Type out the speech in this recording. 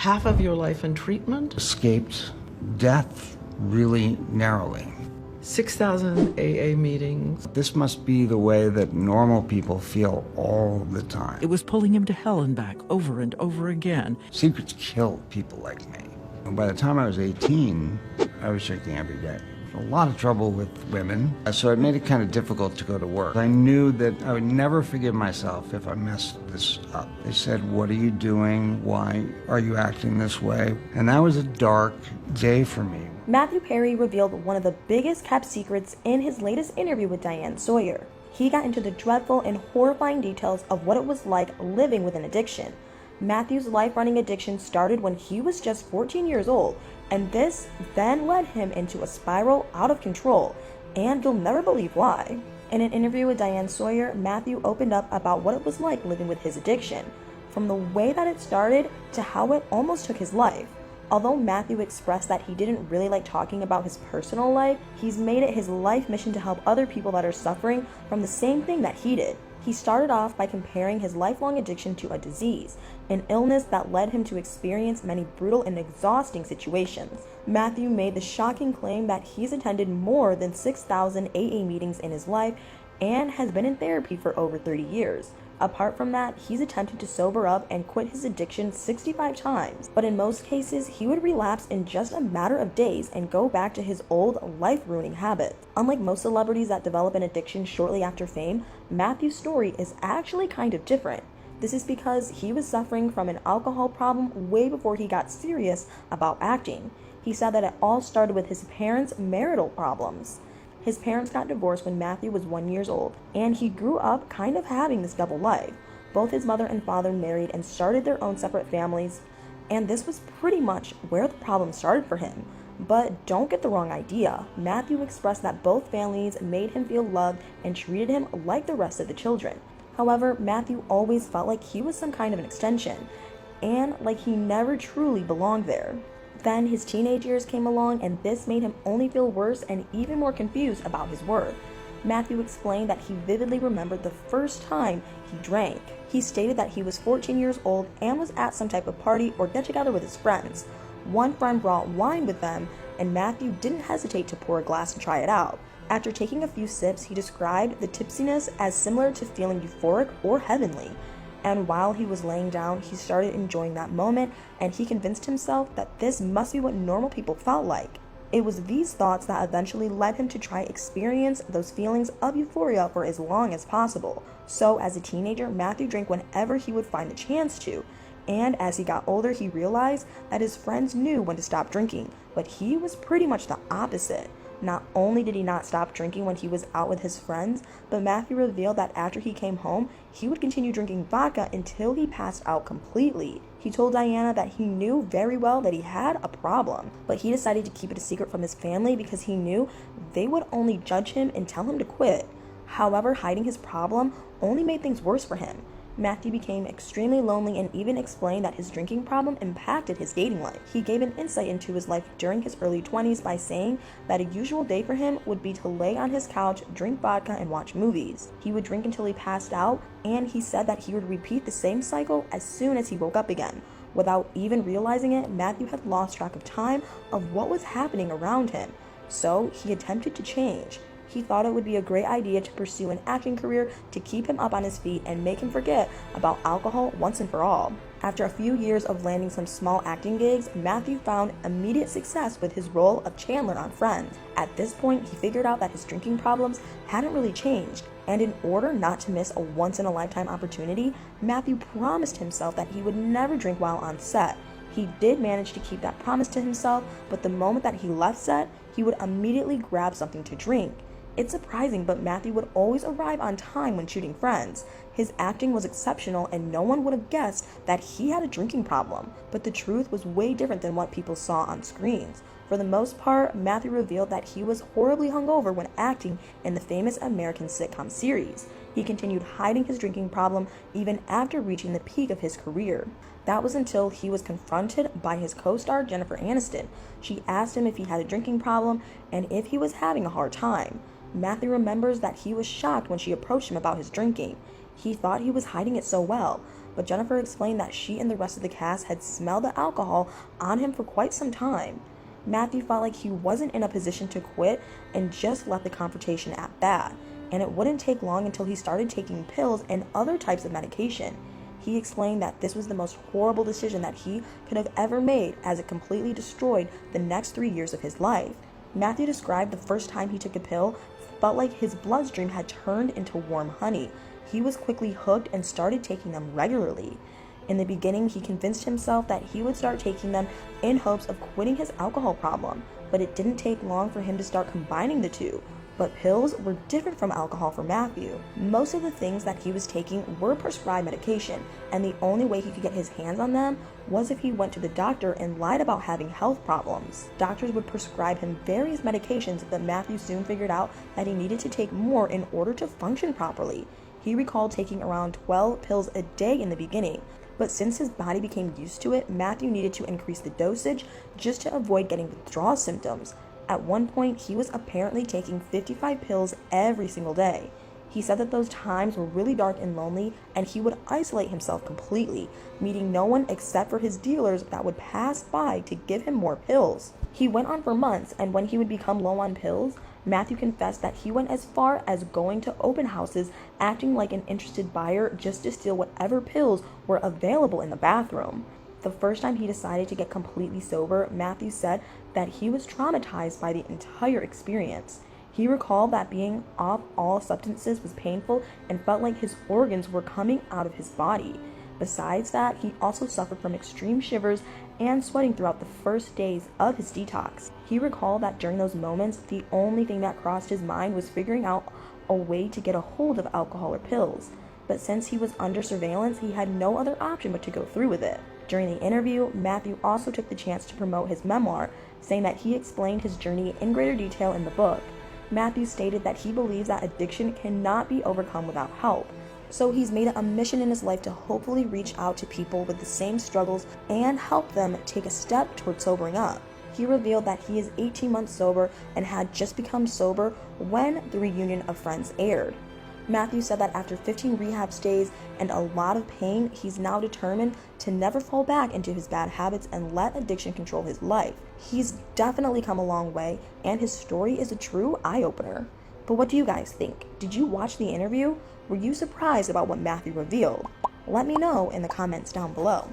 half of your life in treatment. Escaped death really narrowly. 6,000 AA meetings. This must be the way that normal people feel all the time. It was pulling him to hell and back over and over again. Secrets kill people like me. And by the time I was 18, I was drinking every day. A lot of trouble with women, so it made it kind of difficult to go to work. I knew that I would never forgive myself if I messed this up. They said, "What are you doing? Why are you acting this way?" And that was a dark day for me. Matthew Perry revealed one of the biggest kept secrets in his latest interview with Diane Sawyer. He got into the dreadful and horrifying details of what it was like living with an addiction. Matthew's life-running addiction started when he was just 14 years old, and this then led him into a spiral out of control, and you'll never believe why. In an interview with Diane Sawyer, Matthew opened up about what it was like living with his addiction, from the way that it started to how it almost took his life. Although Matthew expressed that he didn't really like talking about his personal life, he's made it his life mission to help other people that are suffering from the same thing that he did. He started off by comparing his lifelong addiction to a disease, an illness that led him to experience many brutal and exhausting situations. Matthew made the shocking claim that he's attended more than 6,000 AA meetings in his life and has been in therapy for over 30 years. Apart from that, he's attempted to sober up and quit his addiction 65 times, but in most cases, he would relapse in just a matter of days and go back to his old life-ruining habits. Unlike most celebrities that develop an addiction shortly after fame, Matthew's story is actually kind of different. This is because he was suffering from an alcohol problem way before he got serious about acting. He said that it all started with his parents' marital problems. His parents got divorced when Matthew was 1 year old, and he grew up kind of having this double life. Both his mother and father married and started their own separate families, and this was pretty much where the problem started for him. But don't get the wrong idea. Matthew expressed that both families made him feel loved and treated him like the rest of the children. However, Matthew always felt like he was some kind of an extension, and like he never truly belonged there. Then his teenage years came along, and this made him only feel worse and even more confused about his worth. Matthew explained that he vividly remembered the first time he drank. He stated that he was 14 years old and was at some type of party or get together with his friends. One friend brought wine with them, and Matthew didn't hesitate to pour a glass and try it out. After taking a few sips, he described the tipsiness as similar to feeling euphoric or heavenly. And while he was laying down, he started enjoying that moment, and he convinced himself that this must be what normal people felt like. It was these thoughts that eventually led him to try experience those feelings of euphoria for as long as possible. So as a teenager, Matthew drank whenever he would find the chance to. And as he got older, he realized that his friends knew when to stop drinking, but he was pretty much the opposite. Not only did he not stop drinking when he was out with his friends, but Matthew revealed that after he came home, he would continue drinking vodka until he passed out completely. He told Diana that he knew very well that he had a problem, but he decided to keep it a secret from his family because he knew they would only judge him and tell him to quit. However, hiding his problem only made things worse for him. Matthew became extremely lonely and even explained that his drinking problem impacted his dating life. He gave an insight into his life during his early 20s by saying that a usual day for him would be to lay on his couch, drink vodka, and watch movies. He would drink until he passed out, and he said that he would repeat the same cycle as soon as he woke up again. Without even realizing it, Matthew had lost track of time of what was happening around him. So he attempted to change. He thought it would be a great idea to pursue an acting career to keep him up on his feet and make him forget about alcohol once and for all. After a few years of landing some small acting gigs, Matthew found immediate success with his role of Chandler on Friends. At this point, he figured out that his drinking problems hadn't really changed, and in order not to miss a once-in-a-lifetime opportunity, Matthew promised himself that he would never drink while on set. He did manage to keep that promise to himself, but the moment that he left set, he would immediately grab something to drink. It's surprising, but Matthew would always arrive on time when shooting Friends. His acting was exceptional, and no one would have guessed that he had a drinking problem. But the truth was way different than what people saw on screens. For the most part, Matthew revealed that he was horribly hungover when acting in the famous American sitcom series. He continued hiding his drinking problem even after reaching the peak of his career. That was until he was confronted by his co-star Jennifer Aniston. She asked him if he had a drinking problem and if he was having a hard time. Matthew remembers that he was shocked when she approached him about his drinking. He thought he was hiding it so well, but Jennifer explained that she and the rest of the cast had smelled the alcohol on him for quite some time. Matthew felt like he wasn't in a position to quit and just left the confrontation at that, and it wouldn't take long until he started taking pills and other types of medication. He explained that this was the most horrible decision that he could have ever made, as it completely destroyed the next 3 years of his life. Matthew described the first time he took a pill felt like his bloodstream had turned into warm honey. He was quickly hooked and started taking them regularly. In the beginning, he convinced himself that he would start taking them in hopes of quitting his alcohol problem, but it didn't take long for him to start combining the two. But pills were different from alcohol for Matthew. Most of the things that he was taking were prescribed medication, and the only way he could get his hands on them was if he went to the doctor and lied about having health problems. Doctors would prescribe him various medications, but Matthew soon figured out that he needed to take more in order to function properly. He recalled taking around 12 pills a day in the beginning, but since his body became used to it, Matthew needed to increase the dosage just to avoid getting withdrawal symptoms. At one point, he was apparently taking 55 pills every single day. He said that those times were really dark and lonely, and he would isolate himself completely, meeting no one except for his dealers that would pass by to give him more pills. He went on for months, and when he would become low on pills, Matthew confessed that he went as far as going to open houses, acting like an interested buyer just to steal whatever pills were available in the bathroom. The first time he decided to get completely sober, Matthew said that he was traumatized by the entire experience. He recalled that being off all substances was painful and felt like his organs were coming out of his body. Besides that, he also suffered from extreme shivers and sweating throughout the first days of his detox. He recalled that during those moments, the only thing that crossed his mind was figuring out a way to get a hold of alcohol or pills. But since he was under surveillance, he had no other option but to go through with it. During the interview, Matthew also took the chance to promote his memoir, saying that he explained his journey in greater detail in the book. Matthew stated that he believes that addiction cannot be overcome without help. So he's made it a mission in his life to hopefully reach out to people with the same struggles and help them take a step toward sobering up. He revealed that he is 18 months sober and had just become sober when The Reunion of Friends aired. Matthew said that after 15 rehab stays and a lot of pain, he's now determined to never fall back into his bad habits and let addiction control his life. He's definitely come a long way, and his story is a true eye-opener. But what do you guys think? Did you watch the interview? Were you surprised about what Matthew revealed? Let me know in the comments down below.